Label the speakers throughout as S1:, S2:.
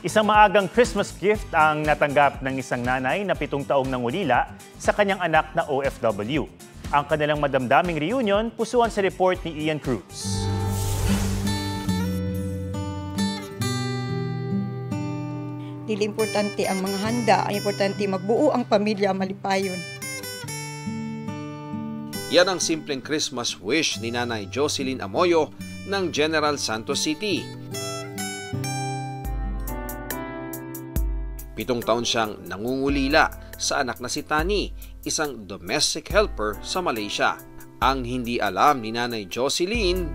S1: Isang maagang Christmas gift ang natanggap ng isang nanay na 7 taong nangulila sa kanyang anak na OFW. Ang kanilang madamdaming reunion, pusuan sa report ni Ian Cruz.
S2: Dili importante ang mga handa, ang importante magbuo ang pamilya malipayon.
S3: Yan ang simpleng Christmas wish ni Nanay Jocelyn Amoyo ng General Santos City. 7 taon siyang nangungulila sa anak na si Tani, isang domestic helper sa Malaysia. Ang hindi alam ni Nanay Jocelyn,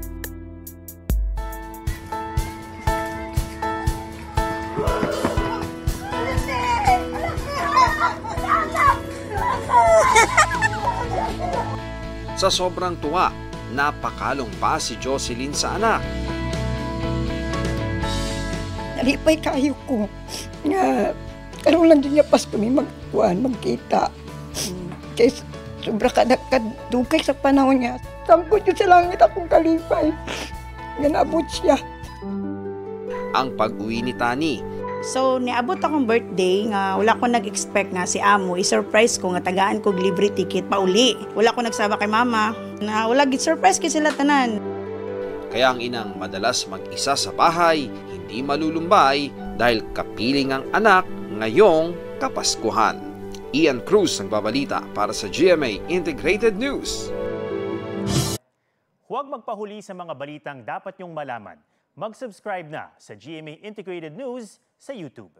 S3: sa sobrang tuwa, napakalong pa si Jocelyn sa anak.
S2: Nalipay kayo ko nga karoon lang din niya pas kami magkita. Kaya sobra kadugay sa panahon niya. Tangkod yun sa langit akong kalipay. Nga naabot siya.
S3: Ang pag-uwi ni Tani.
S4: So, niabot akong birthday nga wala ko nag-expect nga si Amo. I-surprise ko nga tagaan ko libre ticket pauli. Wala ko nagsaba kay mama na wala git-surprise kay sila tanan.
S3: Kaya ang inang madalas mag-isa sa bahay, hindi malulumbay dahil kapiling ang anak ngayong Kapaskuhan. Ian Cruz nagbabalita para sa GMA Integrated News.
S1: Huwag magpahuli sa mga balitang dapat niyong malaman. Mag-subscribe na sa GMA Integrated News sa YouTube.